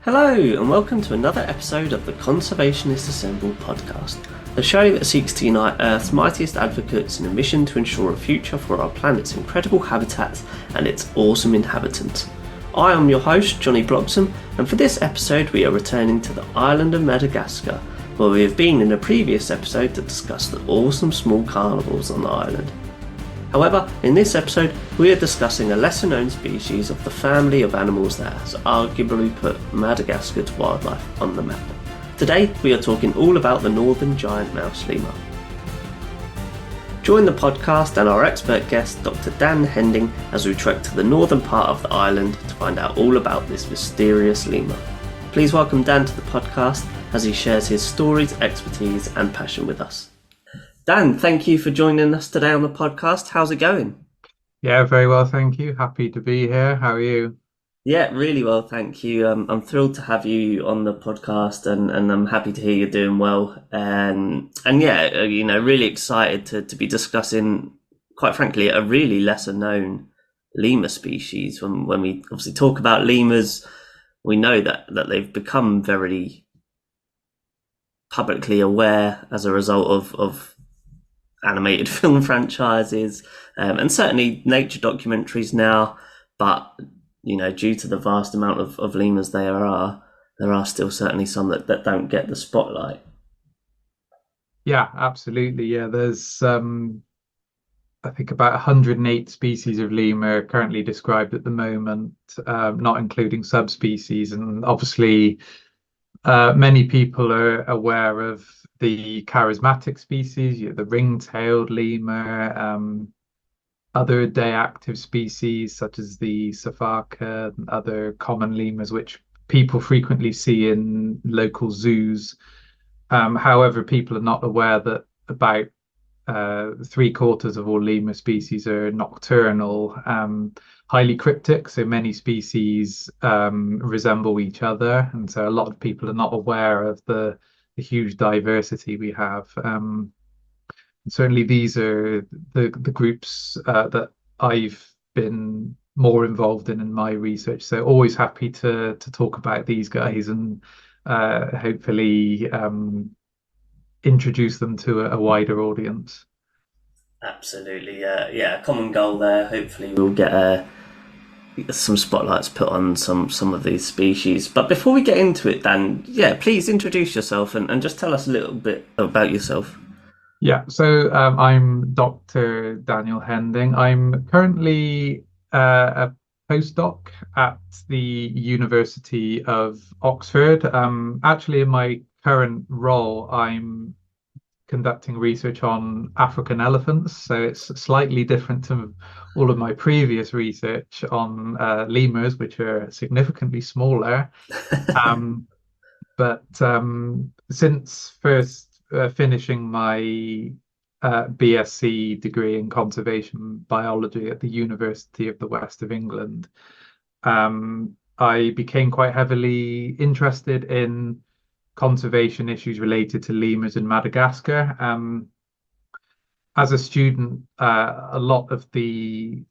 Hello, and welcome to another episode of the Conservationists Assemble podcast, the show that seeks to unite Earth's mightiest advocates in a mission to ensure a future for our planet's incredible habitat and its awesome inhabitants. I am your host, Johnny Bloxham, and for this episode we are returning to the island of Madagascar, where we have been in a previous episode to discuss the awesome small carnivores on the island. However, in this episode, we are discussing a lesser-known species of the family of animals that has arguably put Madagascar to wildlife on the map. Today, we are talking all about the Northern Giant Mouse Lemur. Join the podcast and our expert guest, Dr. Dan Hending, as we trek to the northern part of the island to find out all about this mysterious lemur. Please welcome Dan to the podcast as he shares his stories, expertise, and passion with us. Dan, thank you for joining us today on the podcast. How's it going? Yeah, very well, thank you. Happy to be here. How are you? Yeah, really well, thank you. I'm thrilled to have you on the podcast, and I'm happy to hear you're doing well. And yeah, really excited to be discussing, quite frankly, a really lesser known lemur species. When we obviously talk about lemurs, we know that they've become very publicly aware as a result of animated film franchises, and certainly nature documentaries now, but due to the vast amount of lemurs there are still certainly some that don't get the spotlight. Yeah, absolutely. Yeah, there's I think about 108 species of lemur currently described at the moment, not including subspecies, and obviously many people are aware of the charismatic species, the ring-tailed lemur, other day-active species such as the safaka and other common lemurs, which people frequently see in local zoos. However, people are not aware that about 3/4 of all lemur species are nocturnal, highly cryptic, so many species resemble each other, and so a lot of people are not aware of the huge diversity we have. Certainly these are the groups that I've been more involved in my research, so always happy to talk about these guys and hopefully introduce them to a wider audience. Absolutely, yeah. Common goal there. Hopefully, we'll get some spotlights put on some of these species. But before we get into it, Dan, yeah, please introduce yourself and just tell us a little bit about yourself. Yeah, so I'm Dr. Daniel Hending. I'm currently a postdoc at the University of Oxford. Actually, in my current role, I'm conducting research on African elephants, so it's slightly different to all of my previous research on lemurs, which are significantly smaller. But since first finishing my BSc degree in conservation biology at the University of the West of England, I became quite heavily interested in conservation issues related to lemurs in Madagascar. As a student, a lot of the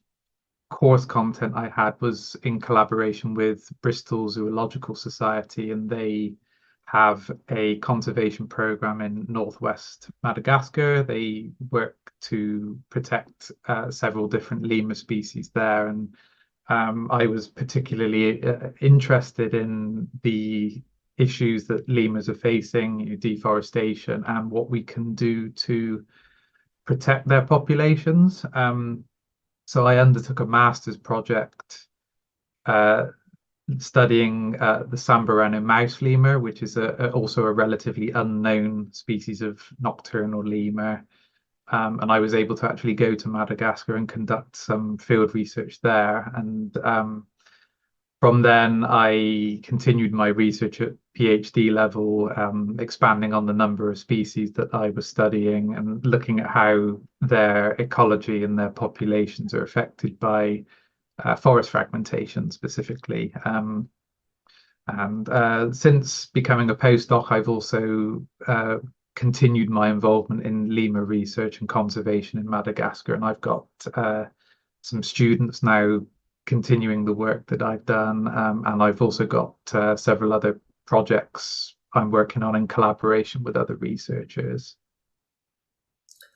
course content I had was in collaboration with Bristol Zoological Society, and they have a conservation program in northwest Madagascar. They work to protect several different lemur species there, and I was particularly interested in the issues that lemurs are facing, deforestation, and what we can do to protect their populations. So I undertook a master's project studying the Samburano mouse lemur, which is also a relatively unknown species of nocturnal lemur. And I was able to actually go to Madagascar and conduct some field research there. And from then, I continued my research at PhD level, expanding on the number of species that I was studying and looking at how their ecology and their populations are affected by forest fragmentation specifically. And since becoming a postdoc, I've also continued my involvement in lemur research and conservation in Madagascar. And I've got some students now continuing the work that I've done, and I've also got several other projects I'm working on in collaboration with other researchers.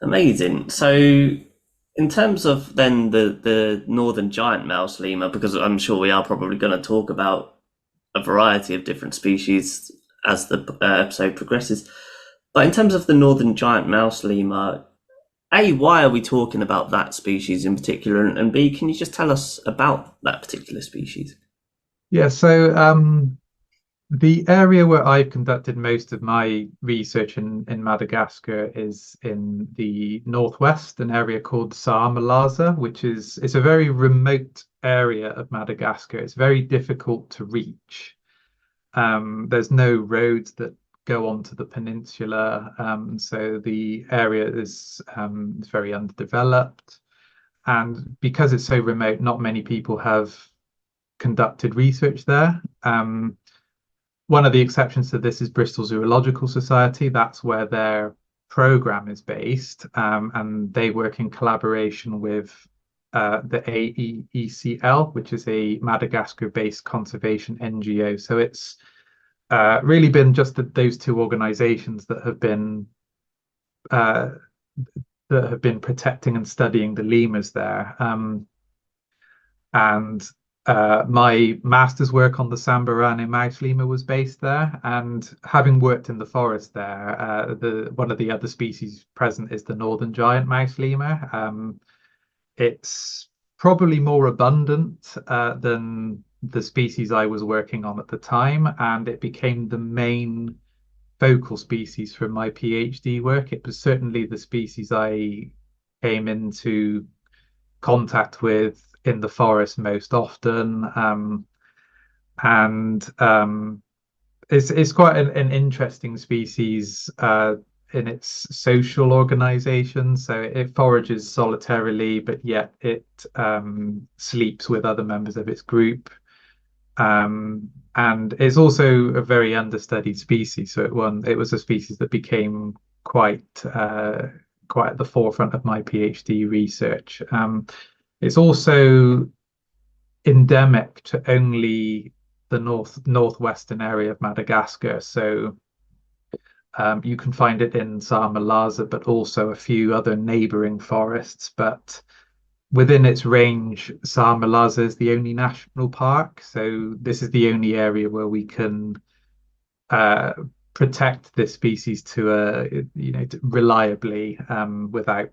Amazing. So, in terms of then the Northern Giant Mouse Lemur, because I'm sure we are probably going to talk about a variety of different species as the episode progresses. But in terms of the Northern Giant Mouse Lemur, A, why are we talking about that species in particular? And B, can you just tell us about that particular species? Yeah, so the area where I've conducted most of my research in Madagascar is in the northwest, an area called Saamalaza, which is it's a very remote area of Madagascar. It's very difficult to reach. There's no roads that go onto the peninsula, so the area is very underdeveloped. And because it's so remote, not many people have conducted research there. One of the exceptions to this is Bristol Zoological Society. That's where their program is based, and they work in collaboration with the AEECL, which is a Madagascar-based conservation NGO. So it's really been just those two organizations that have been protecting and studying the lemurs there. And my master's work on the Sambarane mouse lemur was based there, and having worked in the forest there, one of the other species present is the Northern Giant Mouse Lemur. It's probably more abundant than the species I was working on at the time, and it became the main focal species for my PhD work. It was certainly the species I came into contact with in the forest most often, and it's quite an interesting species in its social organization. So it forages solitarily, but yet it sleeps with other members of its group. And it's also a very understudied species. So it was a species that became quite at the forefront of my PhD research. It's also endemic to only the northwestern area of Madagascar. So you can find it in Saamalaza, but also a few other neighboring forests. But within its range, Saamalaza is the only national park. So this is the only area where we can protect this species reliably without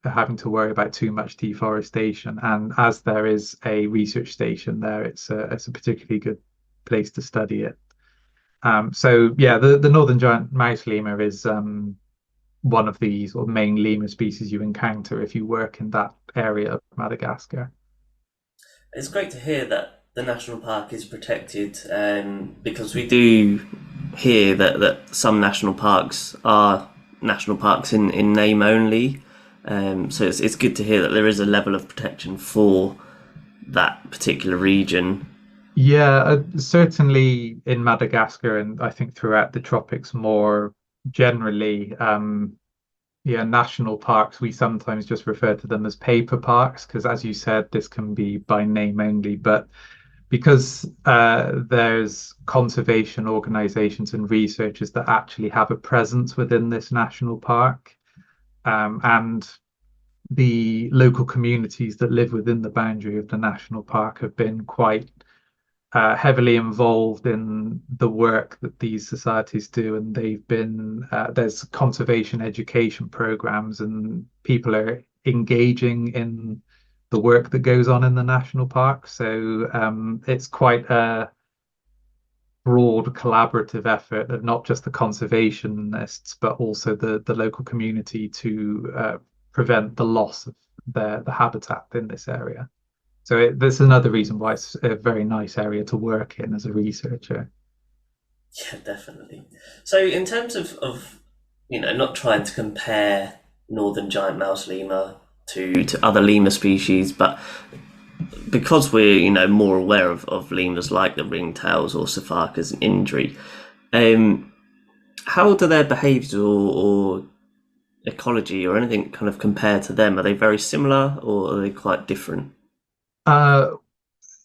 having to worry about too much deforestation. And as there is a research station there, it's a particularly good place to study it. So yeah, the Northern Giant Mouse Lemur is one of the sort of main lemur species you encounter if you work in that area of Madagascar. It's great to hear that the national park is protected, because we do hear that some national parks are national parks in name only. So it's good to hear that there is a level of protection for that particular region. Yeah, certainly in Madagascar, and I think throughout the tropics more generally. Yeah, national parks, we sometimes just refer to them as paper parks because, as you said, this can be by name only. But because there's conservation organizations and researchers that actually have a presence within this national park, and the local communities that live within the boundary of the national park have been quite heavily involved in the work that these societies do, and they've been there's conservation education programs, and people are engaging in the work that goes on in the national park. So it's quite a broad collaborative effort of not just the conservationists, but also the local community to prevent the loss of the habitat in this area. So that's another reason why it's a very nice area to work in as a researcher. Yeah, definitely. So in terms of not trying to compare Northern Giant Mouse Lemur to other lemur species, but because we're more aware of lemurs like the ringtails or Saphakas and Indri, how do their behaviours or ecology or anything kind of compare to them? Are they very similar or are they quite different?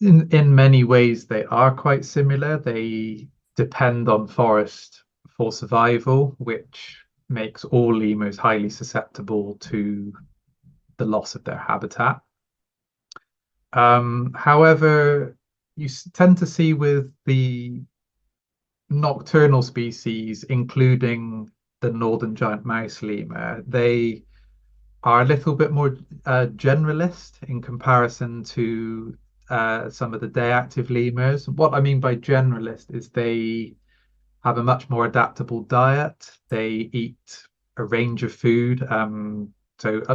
In many ways, they are quite similar. They depend on forest for survival, which makes all lemurs highly susceptible to the loss of their habitat. However, you tend to see with the nocturnal species, including the Northern Giant Mouse Lemur, they are a little bit more generalist in comparison to some of the day active lemurs. What I mean by generalist is they have a much more adaptable diet. They eat a range of food.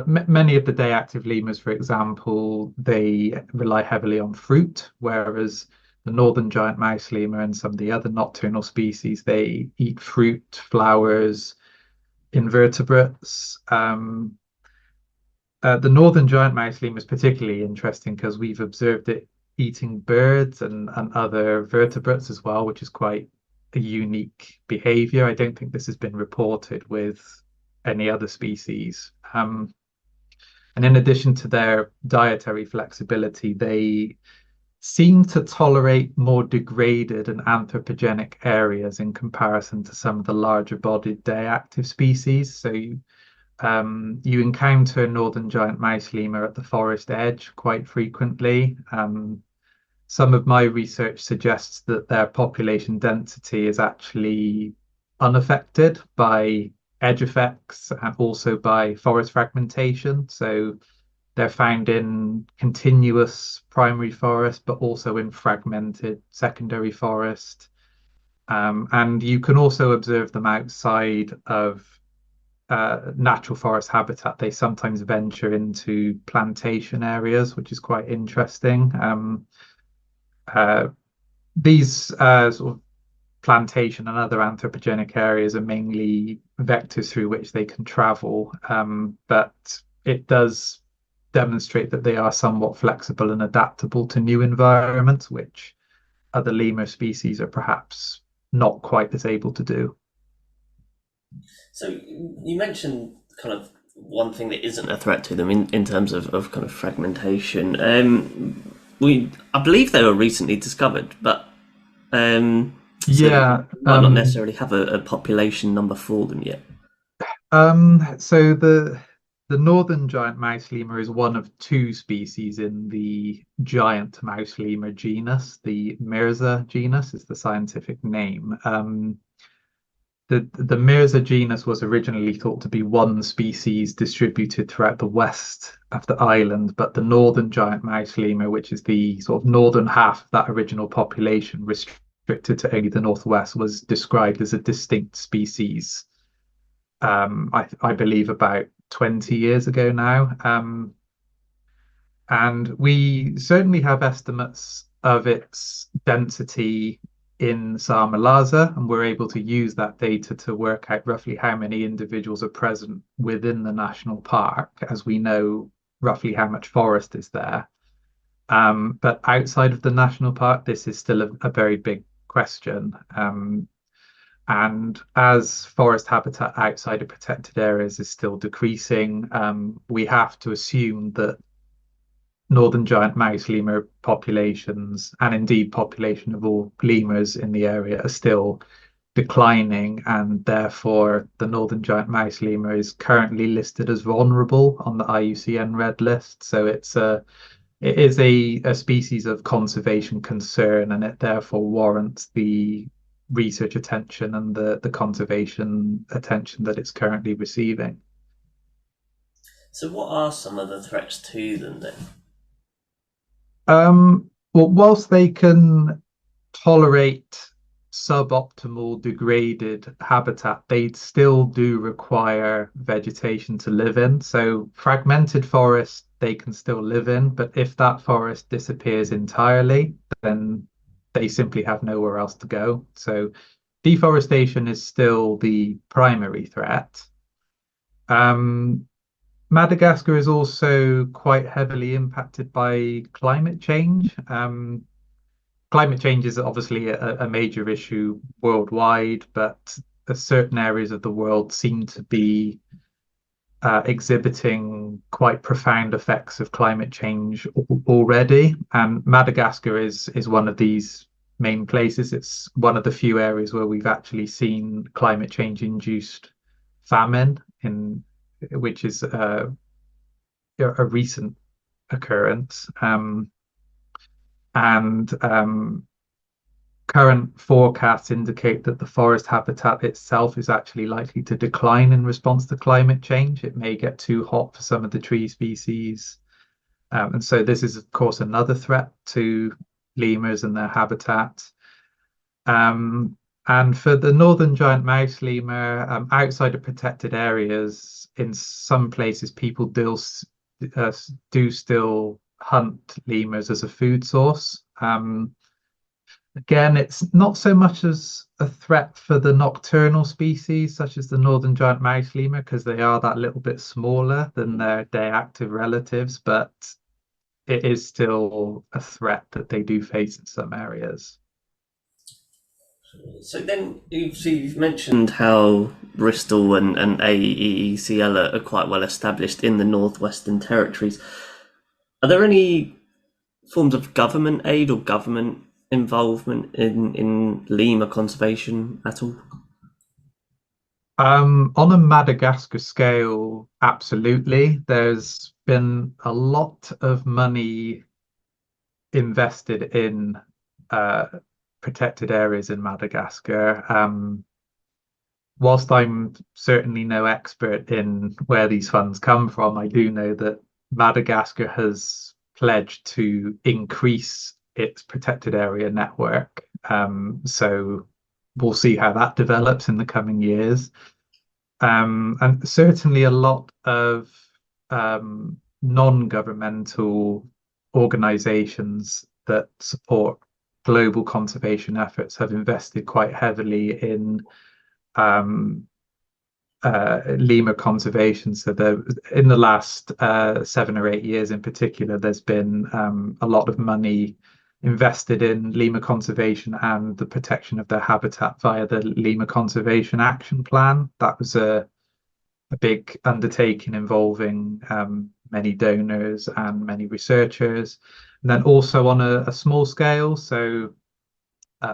Many of the day active lemurs, for example, they rely heavily on fruit, whereas the Northern Giant Mouse Lemur and some of the other nocturnal species, they eat fruit, flowers, invertebrates. The Northern Giant Mouse Lemur is particularly interesting because we've observed it eating birds and other vertebrates as well, which is quite a unique behavior. I don't think this has been reported with any other species. And in addition to their dietary flexibility, they seem to tolerate more degraded and anthropogenic areas in comparison to some of the larger bodied day active species. So you encounter Northern Giant Mouse Lemur at the forest edge quite frequently. Some of my research suggests that their population density is actually unaffected by edge effects and also by forest fragmentation. So they're found in continuous primary forest, but also in fragmented secondary forest. And you can also observe them outside of natural forest habitat. They sometimes venture into plantation areas, which is quite interesting. These sort of plantation and other anthropogenic areas are mainly vectors through which they can travel, but it does demonstrate that they are somewhat flexible and adaptable to new environments, which other lemur species are perhaps not quite as able to do. So you mentioned kind of one thing that isn't a threat to them in terms of kind of fragmentation. I believe they were recently discovered, but so Yeah, might not necessarily have a population number for them yet. so the Northern Giant Mouse Lemur is one of two species in the giant mouse lemur genus. The Mirza genus is the scientific name. The Mirza genus was originally thought to be one species distributed throughout the west of the island, but the Northern Giant Mouse Lemur, which is the sort of northern half of that original population, restricted to only the northwest, was described as a distinct species. I believe about 20 years ago now. And we certainly have estimates of its density in Samalaza, and we're able to use that data to work out roughly how many individuals are present within the national park, as we know roughly how much forest is there. But outside of the national park, this is still a very big question. And as forest habitat outside of protected areas is still decreasing, we have to assume that Northern Giant Mouse Lemur populations, and indeed population of all lemurs in the area, are still declining, and therefore the Northern Giant Mouse Lemur is currently listed as vulnerable on the IUCN Red List. So it is a species of conservation concern, and it therefore warrants the research attention and the conservation attention that it's currently receiving. So what are some of the threats to them then? Well, whilst they can tolerate suboptimal degraded habitat, they still do require vegetation to live in. So fragmented forest they can still live in, but if that forest disappears entirely, then they simply have nowhere else to go. So deforestation is still the primary threat. Madagascar is also quite heavily impacted by climate change. Climate change is obviously a major issue worldwide, but certain areas of the world seem to be exhibiting quite profound effects of climate change already. And Madagascar is one of these main places. It's one of the few areas where we've actually seen climate change induced famine, which is a recent occurrence. And current forecasts indicate that the forest habitat itself is actually likely to decline in response to climate change. It may get too hot for some of the tree species. And so this is, of course, another threat to lemurs and their habitat. And for the Northern Giant Mouse Lemur, outside of protected areas, in some places, people do still hunt lemurs as a food source. Again, it's not so much as a threat for the nocturnal species, such as the Northern Giant Mouse Lemur, because they are that little bit smaller than their day-active relatives, but it is still a threat that they do face in some areas. So then you've mentioned how Bristol and AEECL are quite well established in the Northwestern Territories. Are there any forms of government aid or government involvement in lemur conservation at all? On a Madagascar scale, absolutely. There's been a lot of money invested in protected areas in Madagascar. Whilst I'm certainly no expert in where these funds come from, I do know that Madagascar has pledged to increase its protected area network. So we'll see how that develops in the coming years. And certainly a lot of non-governmental organizations that support global conservation efforts have invested quite heavily in lemur conservation. So in the last 7 or 8 years in particular, there's been a lot of money invested in lemur conservation and the protection of their habitat via the Lemur Conservation Action Plan. That was a big undertaking involving many donors and many researchers. And then also on a small scale, so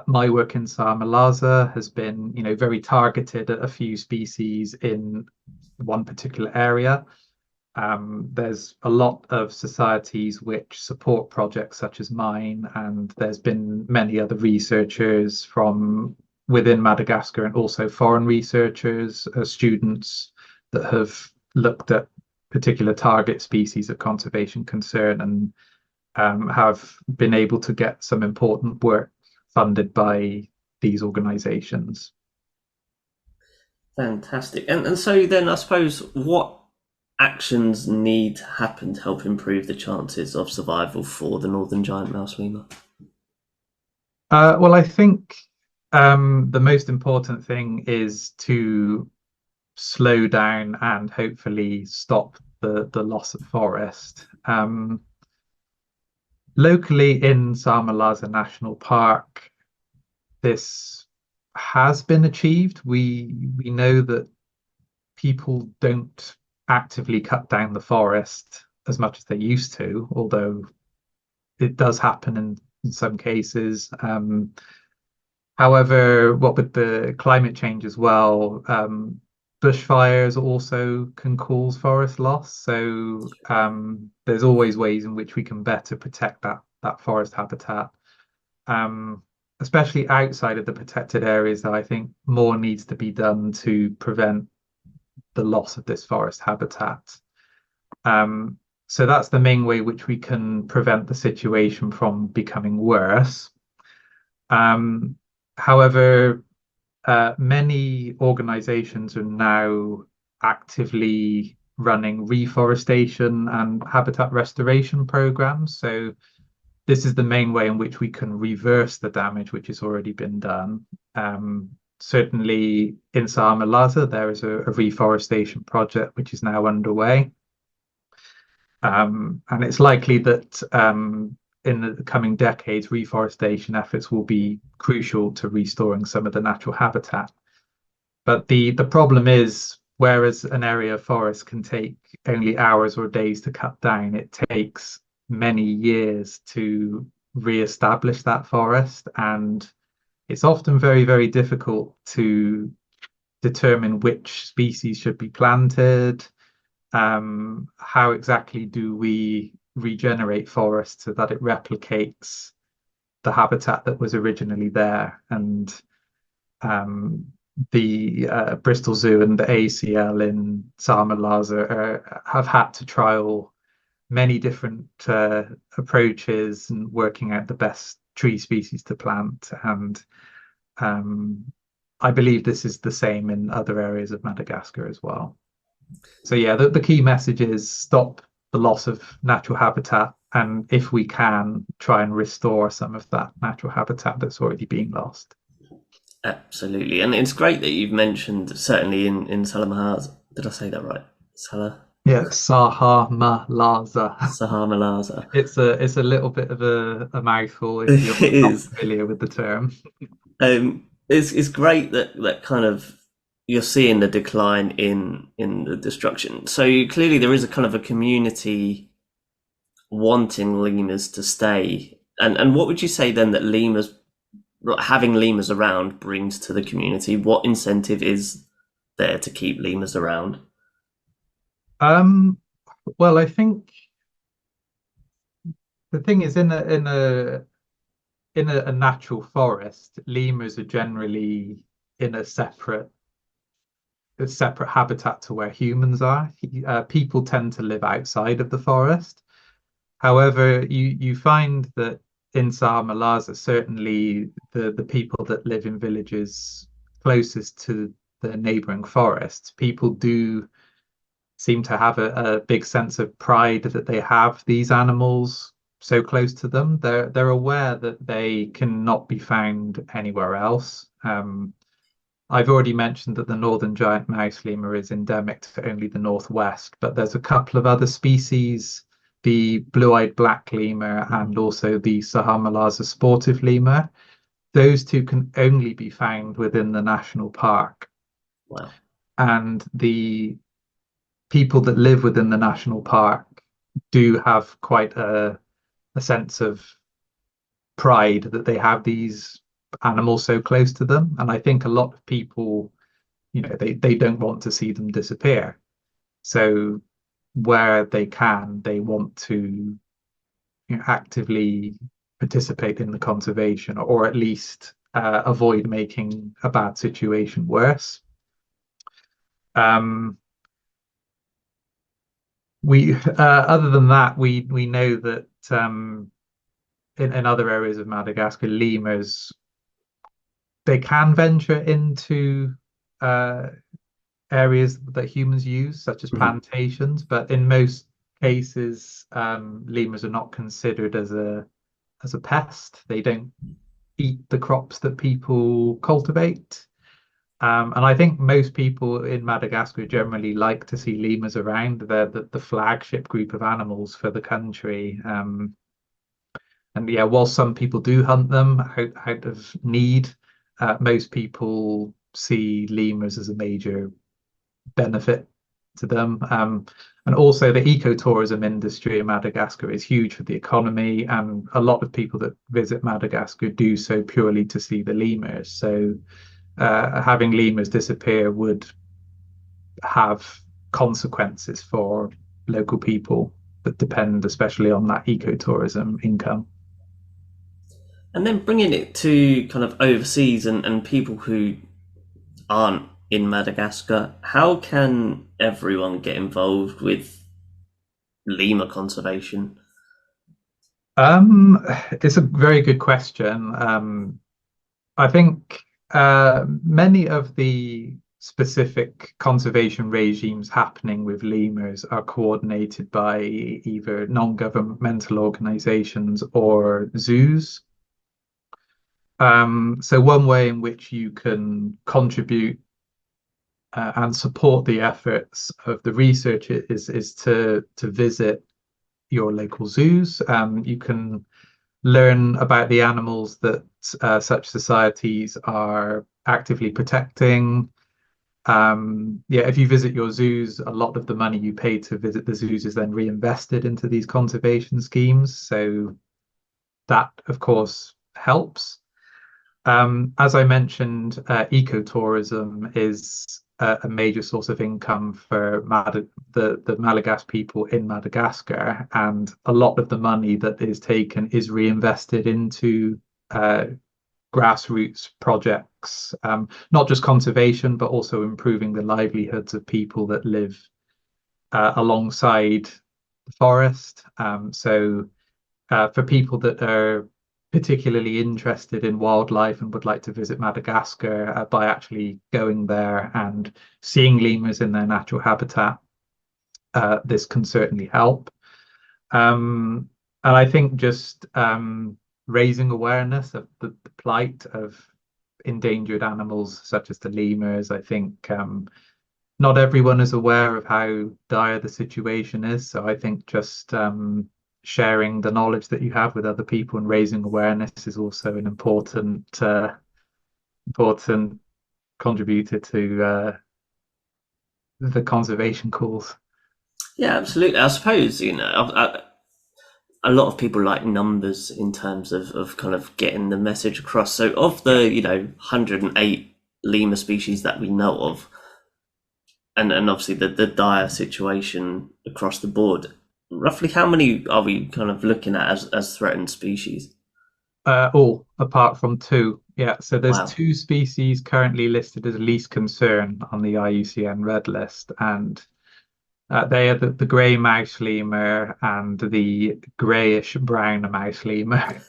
my work in Saamelaza has been, very targeted at a few species in one particular area. There's a lot of societies which support projects such as mine, and there's been many other researchers from within Madagascar and also foreign researchers, students that have looked at particular target species of conservation concern and have been able to get some important work funded by these organizations. Fantastic. And so then I suppose what actions need to happen to help improve the chances of survival for the Northern Giant Mouse Lemur? Well, I think the most important thing is to slow down and hopefully stop the loss of forest. Locally in Saamelaza National Park, this has been achieved. We know that people don't actively cut down the forest as much as they used to, although it does happen in some cases. However, what with the climate change as well, bushfires also can cause forest loss. So there's always ways in which we can better protect that forest habitat, especially outside of the protected areas. That I think more needs to be done to prevent the loss of this forest habitat. So that's the main way which we can prevent the situation from becoming worse. However, many organizations are now actively running reforestation and habitat restoration programs. So this is the main way in which we can reverse the damage which has already been done. Certainly in Saamelaza, there is a reforestation project which is now underway. And it's likely that in the coming decades, reforestation efforts will be crucial to restoring some of the natural habitat. But the problem is whereas an area of forest can take only hours or days to cut down, it takes many years to re-establish that forest. And it's often very, very difficult to determine which species should be planted. How exactly do we regenerate forests so that it replicates the habitat that was originally there? And the Bristol Zoo and the ACL in Salamalarza have had to trial many different approaches and working out the best tree species to plant. And I believe this is the same in other areas of Madagascar as well. So yeah, the key message is stop the loss of natural habitat, and if we can, try and restore some of that natural habitat that's already being lost. Absolutely, and it's great that you've mentioned, certainly in Salamahars. Did I say that right? Yeah, Sahamalaza. Sahamalaza. It's a little bit of a mouthful if you're It not is. familiar with the term. It's great that kind of you're seeing the decline in the destruction. So clearly there is a kind of a community wanting lemurs to stay. And what would you say then that having lemurs around brings to the community? What incentive is there to keep lemurs around? Well, I think the thing is in a natural forest, lemurs are generally in a separate habitat to where humans are. People tend to live outside of the forest. However, you find that in Sahamalaza, certainly the people that live in villages closest to the neighboring forests, people do seem to have a big sense of pride that they have these animals so close to them. They're aware that they cannot be found anywhere else. I've already mentioned that the Northern Giant Mouse Lemur is endemic to only the northwest, but there's a couple of other species, the blue-eyed black lemur and also the Sahamalaza sportive lemur. Those two can only be found within the national park. Wow. And the people that live within the national park do have quite a sense of pride that they have these animals so close to them. And I think a lot of people, they don't want to see them disappear. So where they can, they want to actively participate in the conservation, or at least avoid making a bad situation worse. We other than that, we know that in other areas of Madagascar, lemurs, they can venture into areas that humans use, such as plantations, but in most cases, lemurs are not considered as a pest. They don't eat the crops that people cultivate. And I think most people in Madagascar generally like to see lemurs around. They're the flagship group of animals for the country. And yeah, while some people do hunt them out of need, most people see lemurs as a major benefit to them. And also the ecotourism industry in Madagascar is huge for the economy, and a lot of people that visit Madagascar do so purely to see the lemurs. So having lemurs disappear would have consequences for local people that depend especially on that ecotourism income. And then bringing it to kind of overseas and people who aren't in Madagascar, how can everyone get involved with lemur conservation? It's a very good question. I think many of the specific conservation regimes happening with lemurs are coordinated by either non-governmental organizations or zoos. So one way in which you can contribute and support the efforts of the research is to visit your local zoos. You can learn about the animals that such societies are actively protecting. Yeah, if you visit your zoos, a lot of the money you pay to visit the zoos is then reinvested into these conservation schemes. So that, of course, helps. As I mentioned, ecotourism is a major source of income for the Malagasy people in Madagascar, and a lot of the money that is taken is reinvested into uh, grassroots projects, not just conservation, but also improving the livelihoods of people that live alongside the forest. For people that are particularly interested in wildlife and would like to visit Madagascar, by actually going there and seeing lemurs in their natural habitat, this can certainly help. And I think just raising awareness of the plight of endangered animals such as the lemurs. I think not everyone is aware of how dire the situation is. So I think just sharing the knowledge that you have with other people and raising awareness is also an important contributor to the conservation cause. Yeah, absolutely. I suppose, a lot of people like numbers in terms of kind of getting the message across. So of the, 108 lemur species that we know of, and obviously the dire situation across the board, roughly how many are we kind of looking at as threatened species? All apart from two. Yeah, so there's Wow, two species currently listed as least concern on the IUCN Red List, and they are the grey mouse lemur and the greyish brown mouse lemur.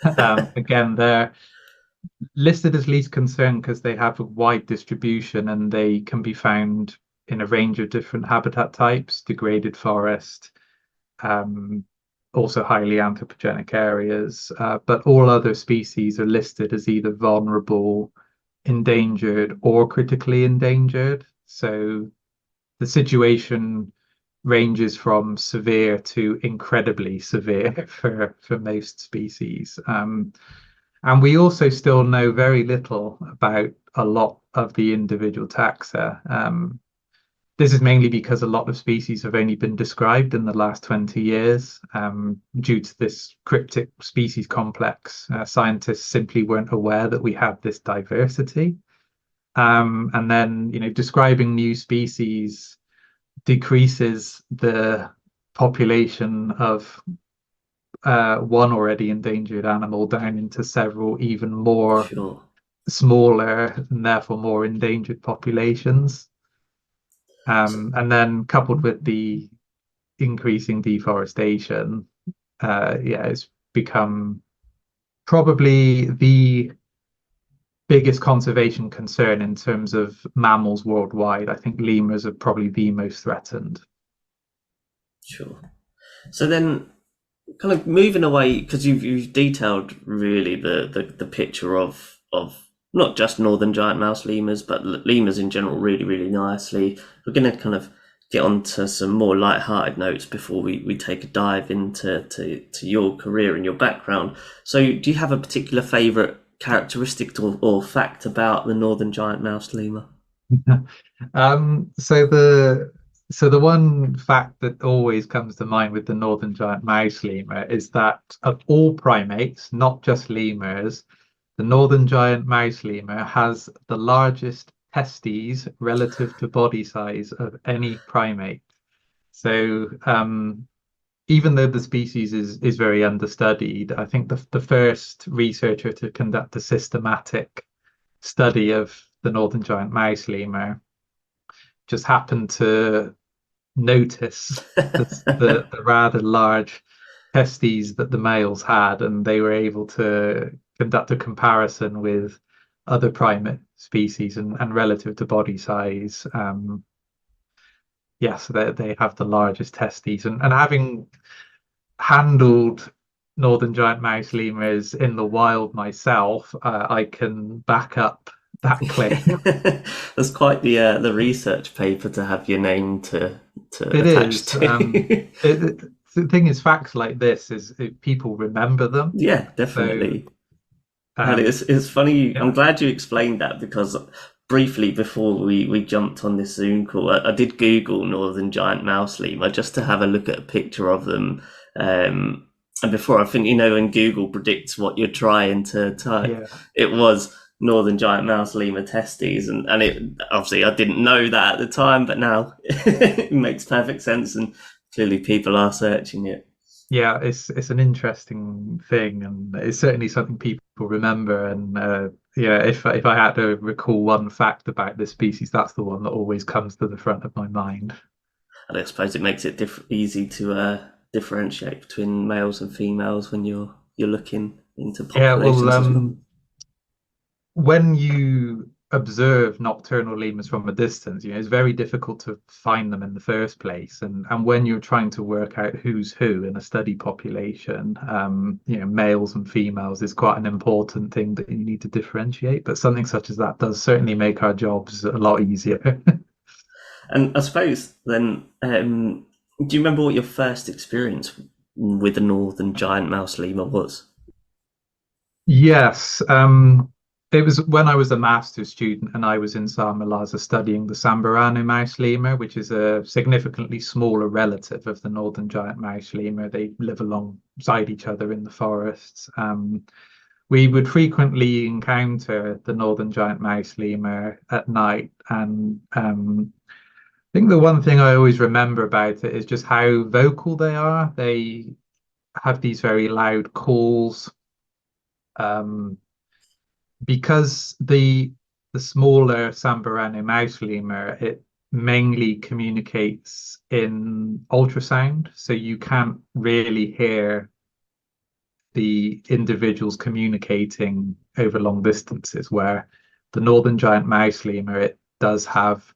Again, they're listed as least concern because they have a wide distribution and they can be found in a range of different habitat types, degraded forest, um, also highly anthropogenic areas. But all other species are listed as either vulnerable, endangered, or critically endangered. So the situation ranges from severe to incredibly severe for most species. And we also still know very little about a lot of the individual taxa. This is mainly because a lot of species have only been described in the last 20 years due to this cryptic species complex. Scientists simply weren't aware that we had this diversity. And then, describing new species decreases the population of one already endangered animal down into several even more sure. smaller and therefore more endangered populations. So, And then coupled with the increasing deforestation, yeah, it's become probably the biggest conservation concern in terms of mammals worldwide. I think lemurs are probably the most threatened. sure. So then, kind of moving away, because you've detailed really the picture of not just Northern Giant Mouse lemurs, but lemurs in general really, really nicely. We're going to kind of get on to some more light-hearted notes before we take a dive into to your career and your background. So do you have a particular favourite characteristic or fact about the Northern Giant Mouse lemur? Um, so the so the one fact that always comes to mind with the Northern Giant Mouse Lemur is that of all primates, not just lemurs, the Northern Giant Mouse Lemur has the largest testes relative to body size of any primate. So even though the species is very understudied, I think the first researcher to conduct a systematic study of the Northern Giant Mouse Lemur just happened to notice the rather large testes that the males had, and they were able to conduct a comparison with other primate species and relative to body size. Yes, they have the largest testes, and having handled Northern Giant Mouse lemurs in the wild myself, I can back up that claim. That's quite the research paper to have your name to It attach is. to. The thing is, facts like this is people remember them. Yeah, So, definitely. And um, it's funny. I'm yeah, glad you explained that because briefly before we jumped on this Zoom call, I did Google Northern Giant Mouse Lemur just to have a look at a picture of them. And before, I think, when Google predicts what you're trying to type, Yeah. it was Northern Giant Mouse Lemur testes, and it obviously I didn't know that at the time, but now it makes perfect sense, and clearly people are searching it. Yeah, it's an interesting thing, and it's certainly something people remember. And yeah, if I had to recall one fact about this species, that's the one that always comes to the front of my mind. And I suppose it makes it easy to differentiate between males and females when you're looking into Yeah, well, populations as well. when you observe nocturnal lemurs from a distance, it's very difficult to find them in the first place. And when you're trying to work out who's who in a study population, males and females is quite an important thing that you need to differentiate. But something such as that does certainly make our jobs a lot easier. And I suppose then, do you remember what your first experience with the Northern Giant Mouse Lemur was? Yes, it was when I was a master's student and I was in Samalaza studying the Samburano mouse lemur, which is a significantly smaller relative of the northern giant mouse lemur. They live alongside each other in the forests. We would frequently encounter the northern giant mouse lemur at night, and I think the one thing I always remember about it is just how vocal they are. They have these very loud calls. Because the smaller Samburano mouse lemur, it mainly communicates in ultrasound, so you can't really hear the individuals communicating over long distances, where the northern giant mouse lemur, it does have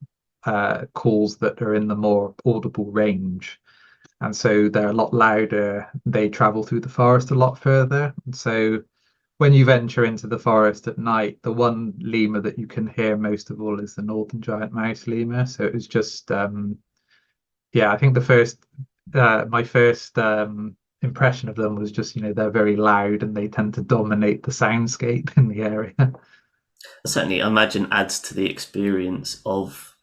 calls that are in the more audible range. And so they're a lot louder. They travel through the forest a lot further. And so when you venture into the forest at night, the one lemur that you can hear most of all is the northern giant mouse lemur. So it was just, yeah, I think my first impression of them was just, they're very loud and they tend to dominate the soundscape in the area. Certainly, I imagine adds to the experience of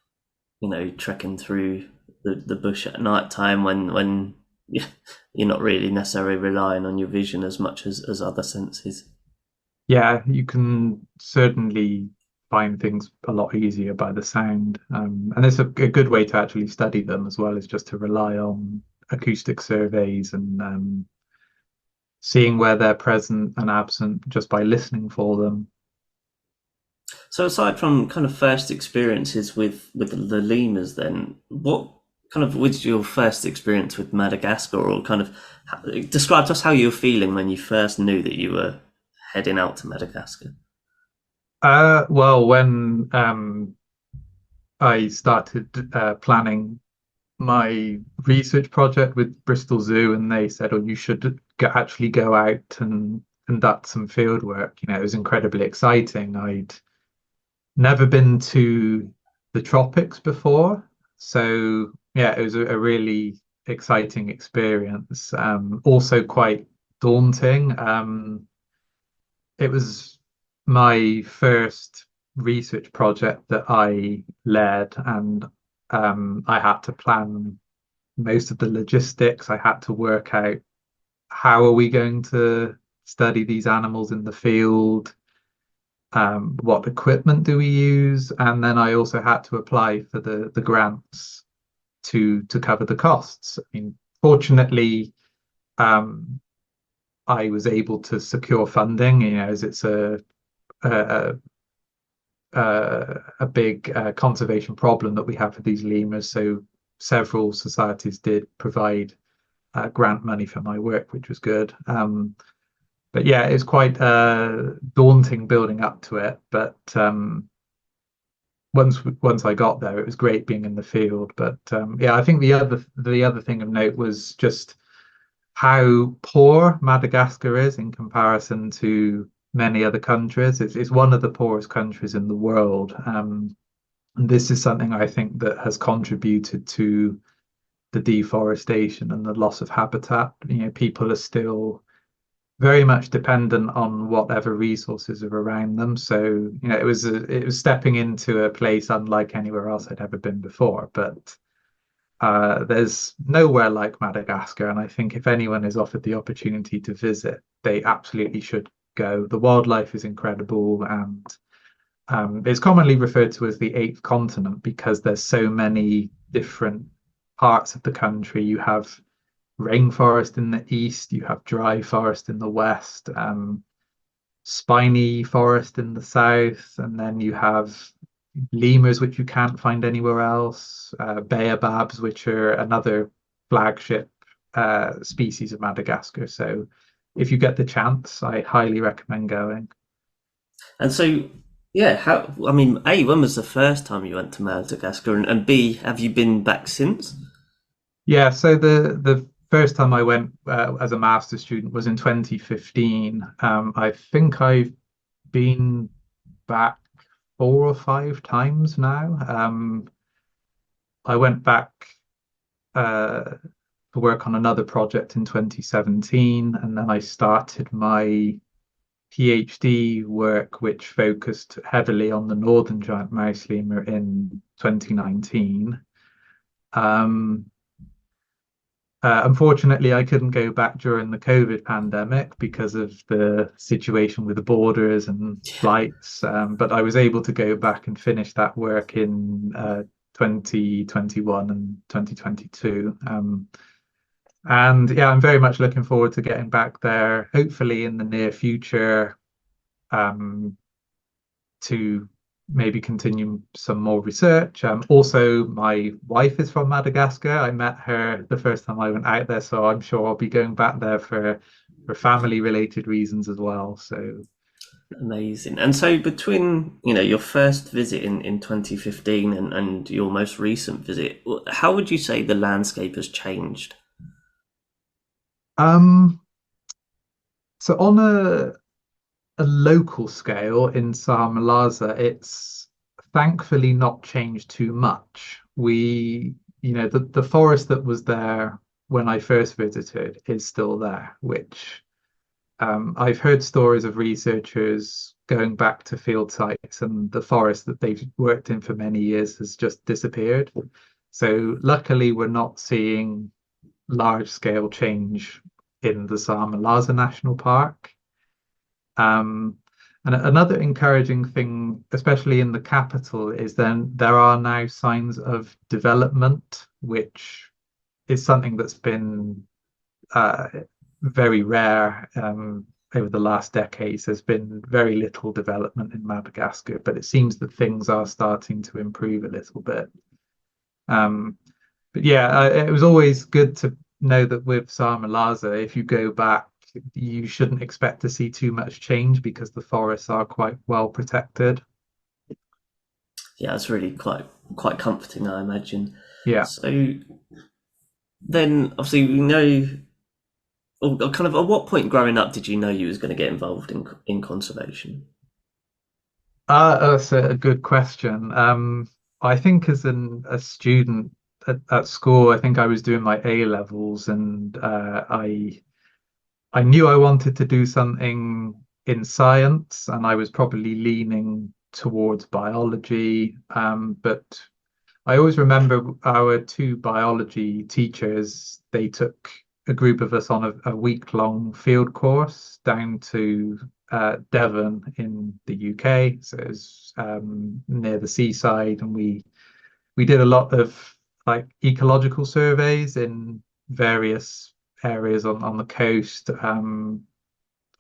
trekking through the bush at night time when you're not really necessarily relying on your vision as much as other senses. Yeah, you can certainly find things a lot easier by the sound. And it's a good way to actually study them as well, is just to rely on acoustic surveys and seeing where they're present and absent just by listening for them. So aside from kind of first experiences with the lemurs, then what kind of was your first experience with Madagascar, or kind of describe to us how you were feeling when you first knew that you were heading out to Madagascar? Well, when I started planning my research project with Bristol Zoo, and they said, "Oh, you should actually go out and conduct some field work." It was incredibly exciting. I'd never been to the tropics before, so yeah, it was a really exciting experience. Also quite daunting. It was my first research project that I led, and I had to plan most of the logistics. I had to work out how are we going to study these animals in the field, what equipment do we use, and then I also had to apply for the grants to cover the costs. I mean, fortunately, I was able to secure funding, as it's a a big conservation problem that we have for these lemurs. So several societies did provide grant money for my work, which was good. But yeah, it's quite daunting building up to it. But once I got there, it was great being in the field. But yeah, I think the other thing of note was just how poor Madagascar is in comparison to many other countries. It's one of the poorest countries in the world. And this is something I think that has contributed to the deforestation and the loss of habitat. People are still very much dependent on whatever resources are around them. So, it was stepping into a place unlike anywhere else I'd ever been before. But there's nowhere like Madagascar, and I think if anyone is offered the opportunity to visit, they absolutely should go. The wildlife is incredible, and it's commonly referred to as the eighth continent because there's so many different parts of the country. You have rainforest in the east, you have dry forest in the west, spiny forest in the south, and then you have lemurs, which you can't find anywhere else, baobabs, which are another flagship species of Madagascar. So if you get the chance, I highly recommend going. And so, yeah, how? I mean, A, when was the first time you went to Madagascar, and B, have you been back since? Yeah, so the first time I went as a master's student was in 2015. I think I've been back 4 or 5 times now. I went back uh, to work on another project in 2017, and then I started my PhD work, which focused heavily on the Northern Giant Mouse Lemur in 2019. Um, Unfortunately, I couldn't go back during the COVID pandemic because of the situation with the borders and flights. But I was able to go back and finish that work in 2021 and 2022. And yeah, I'm very much looking forward to getting back there, hopefully in the near future, um, to maybe continue some more research. Also, my wife is from Madagascar. I met her the first time I went out there, so I'm sure I'll be going back there for family related reasons as well. So Amazing. And so between, your first visit in 2015 and your most recent visit, how would you say the landscape has changed? um so on a local scale in Samalaza, it's thankfully not changed too much. The forest that was there when I first visited is still there, which I've heard stories of researchers going back to field sites and the forest that they've worked in for many years has just disappeared. So luckily, we're not seeing large scale change in the Samalaza National Park. Um, and another encouraging thing, especially in the capital, is then there are now signs of development, which is something that's been uh, very rare over the last decades. There's been very little development in Madagascar, but it seems that things are starting to improve a little bit. Um, but yeah, it was always good to know that with Samalaza, if you go back, you shouldn't expect to see too much change because the forests are quite well protected. Yeah, it's really quite comforting, I imagine. Yeah. So then, obviously, we know, or kind of, at what point growing up did you know you was going to get involved in conservation? That's a good question. I think as a student at school, I think I was doing my A levels, and I knew I wanted to do something in science, and I was probably leaning towards biology. But I always remember our two biology teachers, they took a group of us on a week-long field course down to Devon in the UK. So it was near the seaside, and we did a lot of like ecological surveys in various areas on the coast,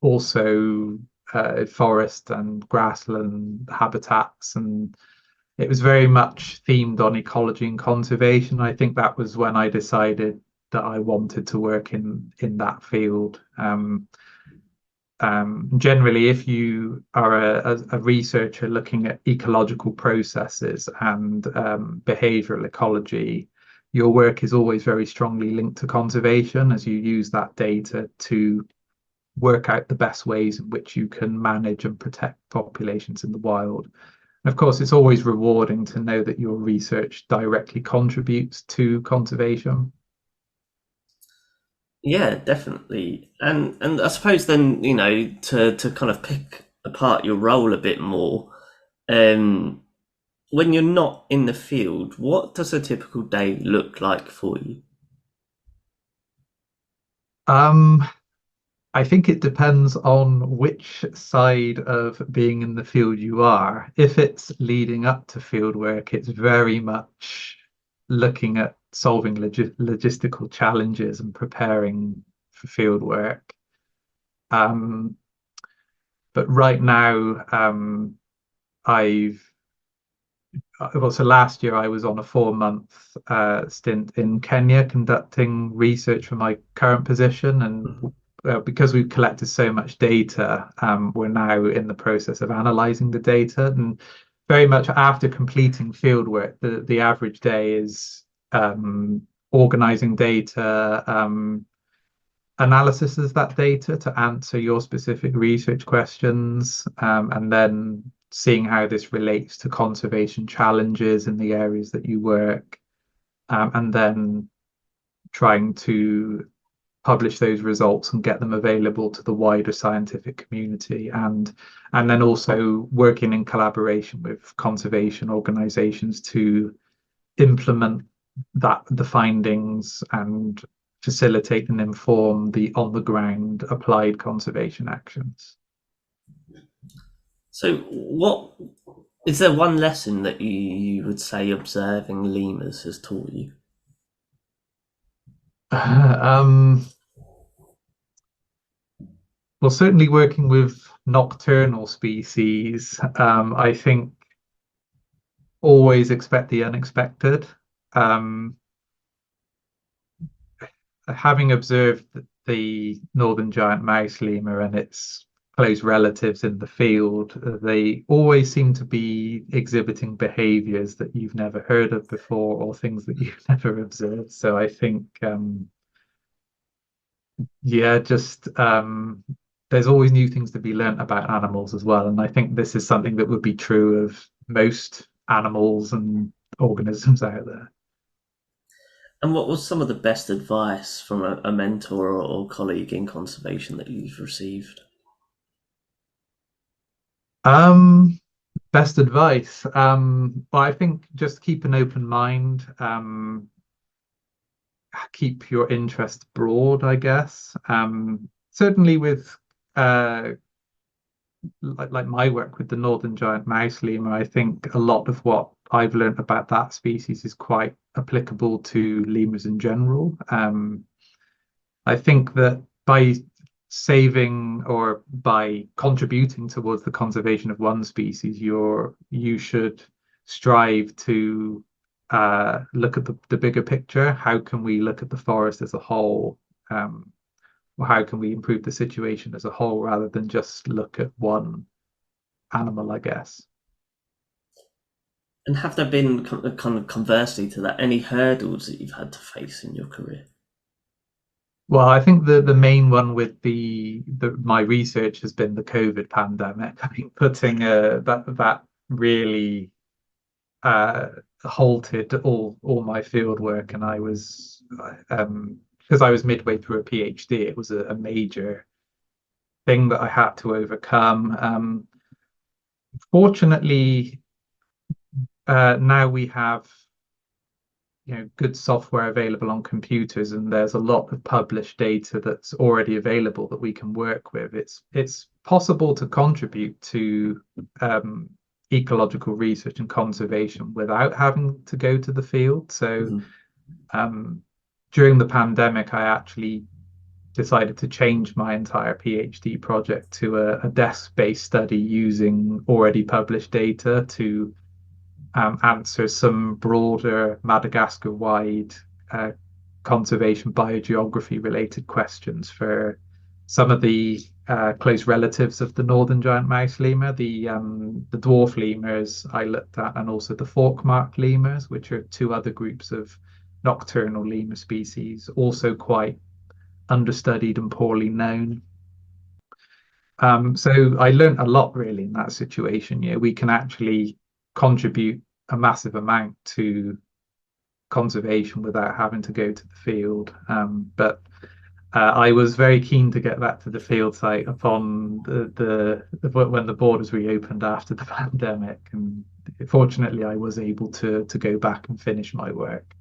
also forest and grassland habitats, and it was very much themed on ecology and conservation. I think that was when I decided that I wanted to work in that field. Generally, if you are a researcher looking at ecological processes and behavioral ecology, your work is always very strongly linked to conservation as you use that data to work out the best ways in which you can manage and protect populations in the wild. And of course, it's always rewarding to know that your research directly contributes to conservation. Yeah, definitely. And I suppose then, to kind of pick apart your role a bit more, um, when you're not in the field, what does a typical day look like for you? Um, I think it depends on which side of being in the field you are. If it's leading up to field work, it's very much looking at solving logistical challenges and preparing for field work. Um, but right now, I've well, so last year I was on a 4 month stint in Kenya conducting research for my current position, and Mhm. because we've collected so much data, we're now in the process of analysing the data. And very much after completing fieldwork, the average day is organising data, analysis of that data to answer your specific research questions, and then seeing how this relates to conservation challenges in the areas that you work, and then trying to publish those results and get them available to the wider scientific community, and then also working in collaboration with conservation organizations to implement the findings and facilitate and inform the on the ground applied conservation actions. So, what is there one lesson that you would say observing lemurs has taught you? um, well, certainly working with nocturnal species, I think always expect the unexpected. Um, Having observed the Northern Giant Mouse Lemur and its close relatives in the field, they always seem to be exhibiting behaviors that you've never heard of before or things that you've never observed. So I think, yeah, just there's always new things to be learnt about animals as well. And I think this is something that would be true of most animals and organisms out there. And what was some of the best advice from a mentor or colleague in conservation that you've received? Um, Best advice. Well, I think just keep an open mind. Keep your interest broad, I guess. Certainly with uh, like my work with the Northern Giant Mouse Lemur, I think a lot of what I've learned about that species is quite applicable to lemurs in general. I think that by saving or by contributing towards the conservation of one species, you should strive to look at the bigger picture. How can we look at the forest as a whole? Or how can we improve the situation as a whole rather than just look at one animal, I guess. And have there been kind of conversely to that any hurdles that you've had to face in your career? Well, I think the main one with the my research has been the COVID pandemic. I think putting that really uh, halted all my field work, and I was because I was midway through a PhD, it was a major thing that I had to overcome. Fortunately, now we have good software available on computers, and there's a lot of published data that's already available that we can work with. It's possible to contribute to um, ecological research and conservation without having to go to the field. So Mhm. um, during the pandemic, I actually decided to change my entire PhD project to a desk-based study using already published data to answer some broader Madagascar-wide uh, conservation biogeography related questions for some of the close relatives of the Northern Giant Mouse Lemur, the dwarf lemurs I looked at, and also the fork-marked lemurs, which are two other groups of nocturnal lemur species, also quite understudied and poorly known. So I learned a lot really in that situation. Yeah, we can actually contribute a massive amount to conservation without having to go to the field. But I was very keen to get back to the field site upon when the borders reopened after the pandemic, and fortunately, I was able to go back and finish my work.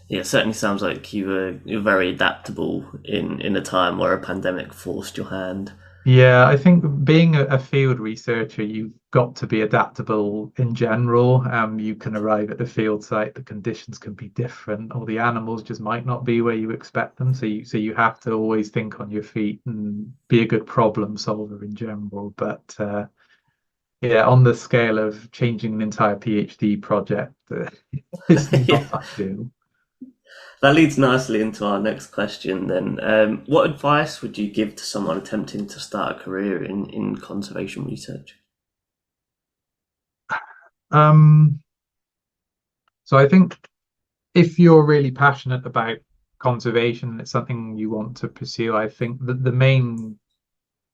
Yeah, it certainly sounds like you're very adaptable in a time where a pandemic forced your hand. Yeah, I think being a field researcher, you've got to be adaptable in general. You can arrive at the field site, the conditions can be different, or the animals just might not be where you expect them. So you have to always think on your feet and be a good problem solver in general. But yeah, on the scale of changing an entire PhD project, it's Yeah, not ideal. that leads nicely into our next question. Then, what advice would you give to someone attempting to start a career in conservation research? Um, so I think if you're really passionate about conservation and it's something you want to pursue, I think that the main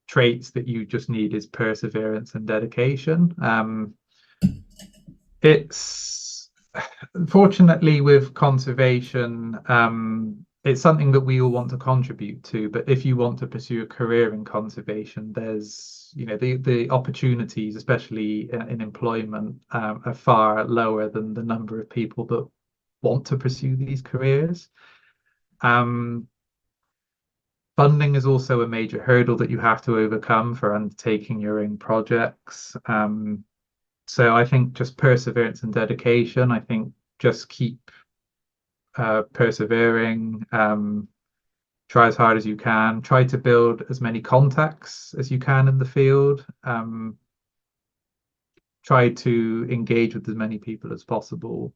traits that you just need is perseverance and dedication. It's Fortunately with conservation, it's something that we all want to contribute to. But if you want to pursue a career in conservation, there's, the opportunities, especially in employment, are far lower than the number of people that want to pursue these careers. Um, Funding is also a major hurdle that you have to overcome for undertaking your own projects. So I think just perseverance and dedication. I think just keep persevering. Try as hard as you can. Try to build as many contacts as you can in the field. Try to engage with as many people as possible.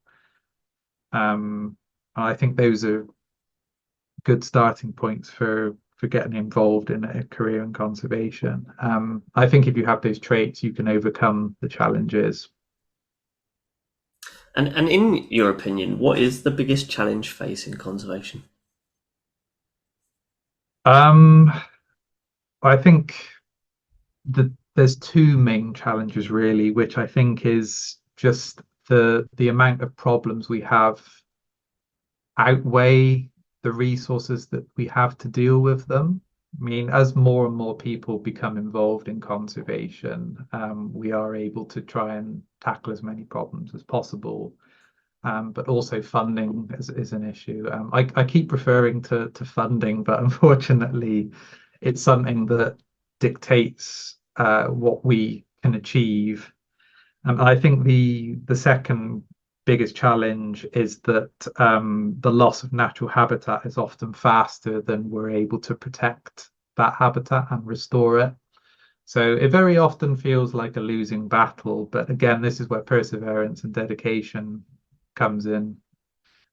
I think those are good starting points for getting involved in a career in conservation. I think if you have those traits, you can overcome the challenges. And in your opinion, what is the biggest challenge facing conservation? Um, I think there's two main challenges really, which I think is just the amount of problems we have outweigh the resources that we have to deal with them. I mean, as more and more people become involved in conservation, we are able to try and tackle as many problems as possible. But also funding is an issue. I keep referring to funding, but unfortunately, it's something that dictates what we can achieve. I think the second biggest challenge is that the loss of natural habitat is often faster than we're able to protect that habitat and restore it. So it very often feels like a losing battle. But again, this is where perseverance and dedication comes in.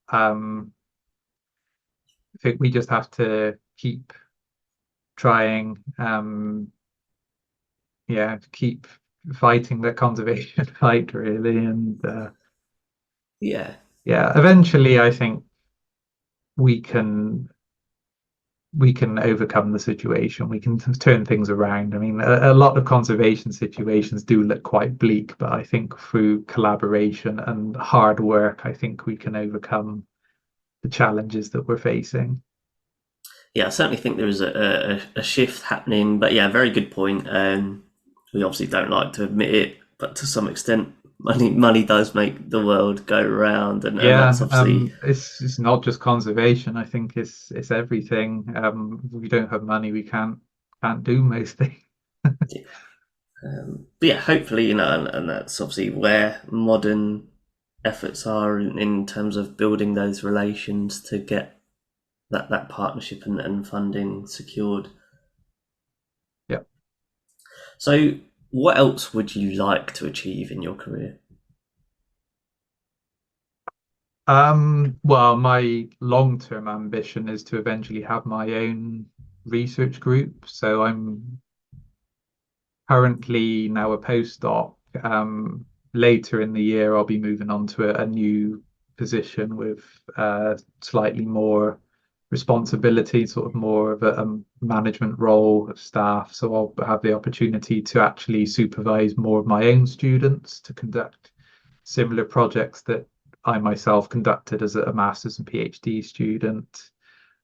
Um, I think we just have to keep trying, yeah, keep fighting the conservation fight really, and Yeah, yeah, eventually I think we can we can overcome the situation. We can turn things around. I mean, a lot of conservation situations do look quite bleak, but I think through collaboration and hard work, I think we can overcome the challenges that we're facing. yeah, I certainly think there is a shift happening. But yeah, very good point. We obviously don't like to admit it, but to some extent, money does make the world go round, and that's Yeah, obviously it's not just conservation. I think it's everything. If we don't have money, we can't do most things. but yeah, hopefully, and that's obviously where modern efforts are in terms of building those relations to get that partnership and funding secured. Yeah. So, what else would you like to achieve in your career? Well, my long-term ambition is to eventually have my own research group. So I'm currently now a postdoc. Later in the year, I'll be moving on to a new position with slightly more responsibility, sort of more of a management role of staff. So I'll have the opportunity to actually supervise more of my own students to conduct similar projects that I myself conducted as a master's and PhD student.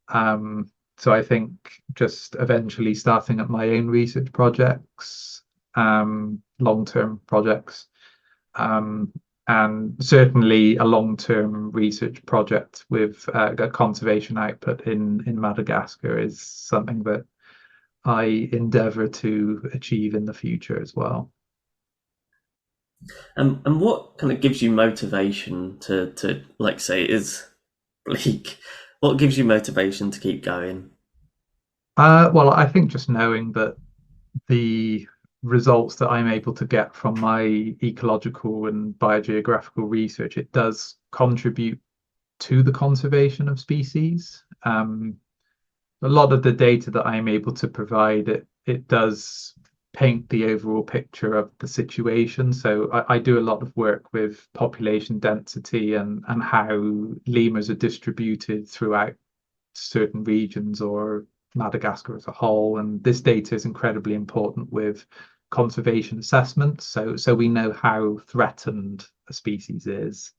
Um, So I think just eventually starting up my own research projects, long-term projects, um, and certainly a long-term research project with a conservation output in Madagascar is something that I endeavour to achieve in the future as well. And what kind of gives you motivation to like say it is bleak? What gives you motivation to keep going? Well, I think just knowing that the results that I'm able to get from my ecological and biogeographical research, it does contribute to the conservation of species. A lot of the data that I'm able to provide, it does paint the overall picture of the situation. So I do a lot of work with population density and how lemurs are distributed throughout certain regions or Madagascar as a whole. And this data is incredibly important with conservation assessments. So we know how threatened a species is.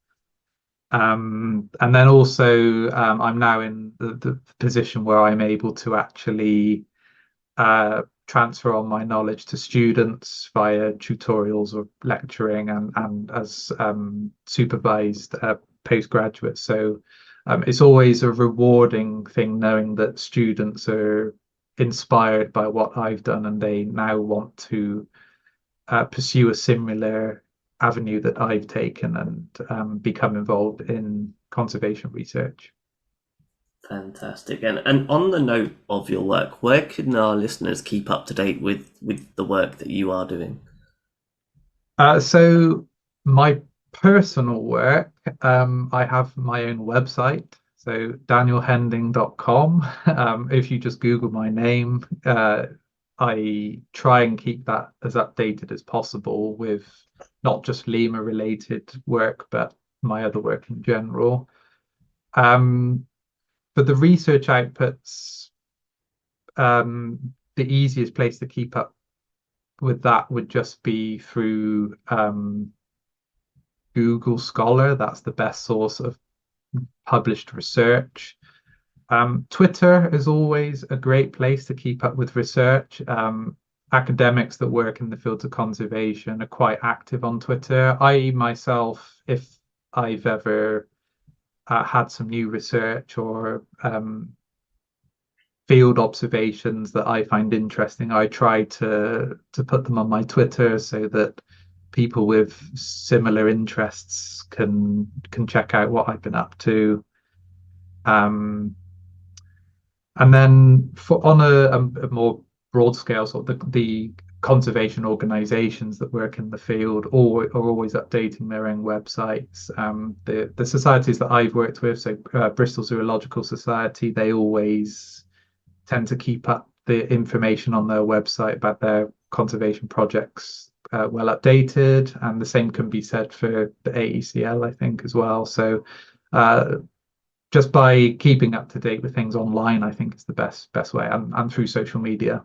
And then also, I'm now in the position where I'm able to actually transfer on my knowledge to students via tutorials or lecturing and as supervised postgraduates. So it's always a rewarding thing knowing that students are inspired by what I've done and they now want to pursue a similar avenue that I've taken and become involved in conservation research. Fantastic. And on the note of your work, where can our listeners keep up to date with the work that you are doing? So my personal work, I have my own website. So danielhending.com. If you just Google my name, I try and keep that as updated as possible with not just lemur related work, but my other work in general. For the research outputs, the easiest place to keep up with that would just be through Google Scholar. That's the best source of published research. Twitter is always a great place to keep up with research. Academics that work in the fields of conservation are quite active on Twitter. I myself, if I've ever had some new research or field observations that I find interesting, I try to put them on my Twitter so that people with similar interests can check out what I've been up to. And then on a more broad scale, sort of the conservation organizations that work in the field are always updating their own websites. The societies that I've worked with, so Bristol Zoological Society, they always tend to keep up the information on their website about their conservation projects well updated, and the same can be said for the AECL, I think, as well. So just by keeping up to date with things online, I think is the best way, and through social media.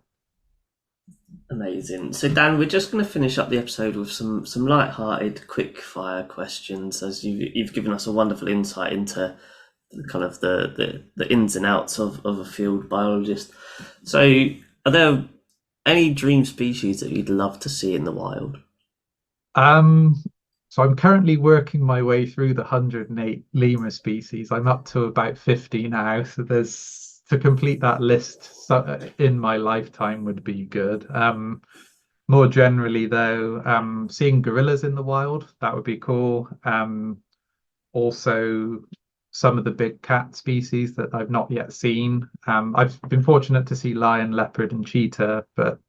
Amazing. So Dan, we're just going to finish up the episode with some light-hearted, quick-fire questions, as you've given us a wonderful insight into kind of the ins and outs of a field biologist. So, are there any dream species that you'd love to see in the wild? So I'm currently working my way through the 108 lemur species. I'm up to about 50 now, so there's to complete that list in my lifetime would be good. More generally, though, seeing gorillas in the wild, that would be cool. Also, some of the big cat species that I've not yet seen. I've been fortunate to see lion, leopard, and cheetah, but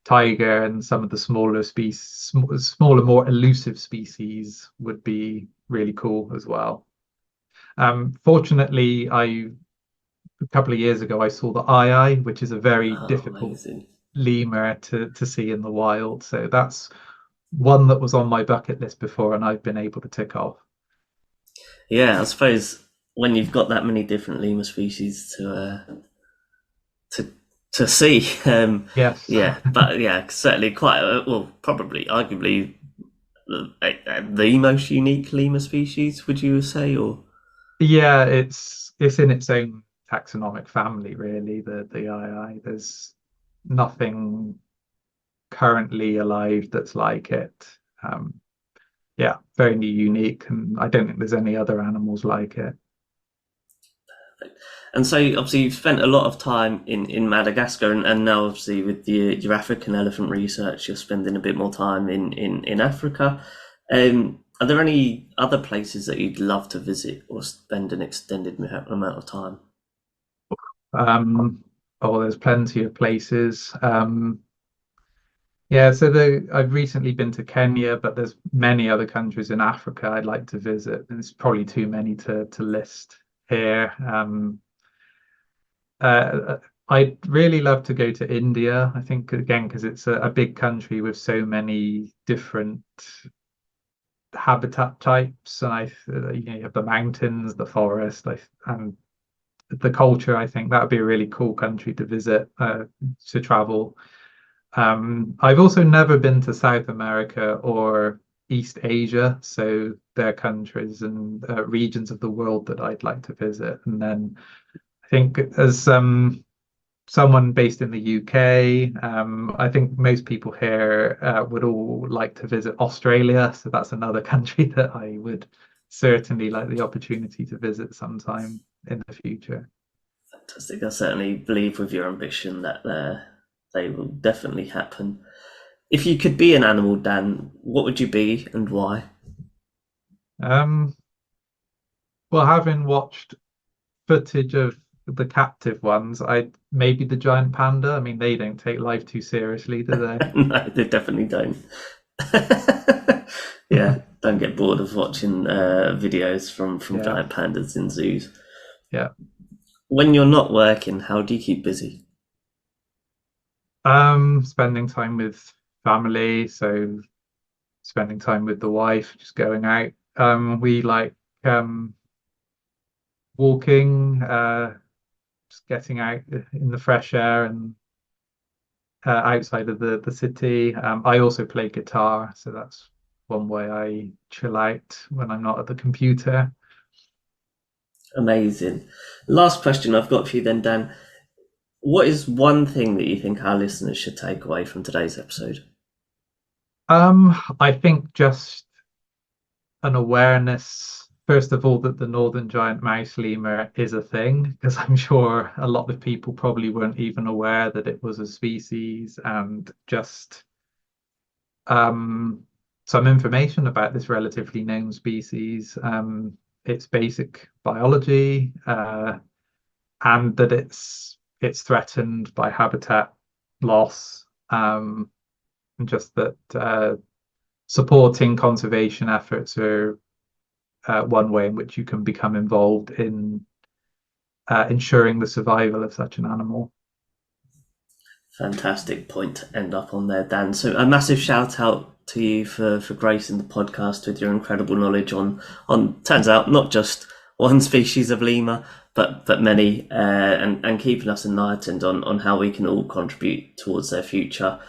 tiger and some of the smaller species, smaller, more elusive species would be really cool as well. Fortunately, a couple of years ago I saw the eye, which is a very Oh, difficult amazing. lemur to see in the wild. So that's one that was on my bucket list before, and I've been able to tick off. Yeah, I suppose when you've got that many different lemur species to see, Yes. yeah, but yeah, certainly quite well, probably, arguably, the most unique lemur species. Would you say, or Yeah, it's in its own taxonomic family, really, the II. There's nothing currently alive that's like it. Yeah, very unique, and I don't think there's any other animals like it. And so obviously you've spent a lot of time in Madagascar, and now obviously with your African elephant research, you're spending a bit more time in Africa. Are there any other places that you'd love to visit or spend an extended amount of time? There's plenty of places. Yeah, so I've recently been to Kenya, but there's many other countries in Africa I'd like to visit. There's probably too many to list here. I'd really love to go to India, I think, again, because it's a big country with so many different habitat types, and you have the mountains, the forest, and the culture. I think that would be a really cool country to visit, to travel. I've also never been to South America or East Asia, so they're countries and regions of the world that I'd like to visit. And then I think as someone based in the UK, I think most people here would all like to visit Australia. So that's another country that I would certainly like the opportunity to visit sometime in the future. Fantastic. I certainly believe with your ambition that they will definitely happen. If you could be an animal, Dan, what would you be and why? Well, having watched footage of the captive ones, I'd maybe the giant panda. I mean, they don't take life too seriously, do they? No, they definitely don't. Yeah, don't get bored of watching videos from giant pandas in zoos. Yeah. When you're not working, how do you keep busy? Spending time with family, so spending time with the wife, just going out. We like walking, just getting out in the fresh air and outside of the city. I also play guitar, so that's one way I chill out when I'm not at the computer. Amazing. Last question I've got for you then, Dan. What is one thing that you think our listeners should take away from today's episode? I think just an awareness, first of all, that the Northern Giant Mouse Lemur is a thing, because I'm sure a lot of people probably weren't even aware that it was a species, and just some information about this relatively known species, its basic biology, and that it's threatened by habitat loss, and just that supporting conservation efforts are one way in which you can become involved in ensuring the survival of such an animal. Fantastic point to end up on there, Dan. So a massive shout out to you for gracing the podcast with your incredible knowledge on turns out not just one species of lemur, but many, and keeping us enlightened on how we can all contribute towards their future.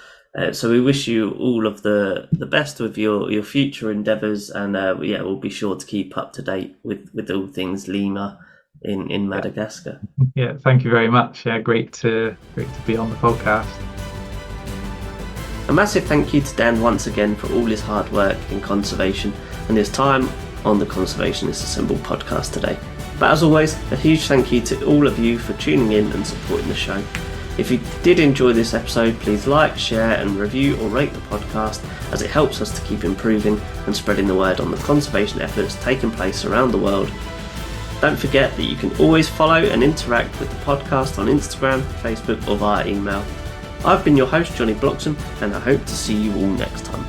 So we wish you all of the best with your future endeavours, and we'll be sure to keep up to date with all things lemur in Madagascar. Yeah, thank you very much. Yeah, great to be on the podcast. A massive thank you to Dan once again for all his hard work in conservation and his time on the Conservationists Assemble podcast today. But as always, a huge thank you to all of you for tuning in and supporting the show. If you did enjoy this episode, please like, share and review or rate the podcast, as it helps us to keep improving and spreading the word on the conservation efforts taking place around the world. Don't forget that you can always follow and interact with the podcast on Instagram, Facebook or via email. I've been your host, Johnny Bloxham, and I hope to see you all next time.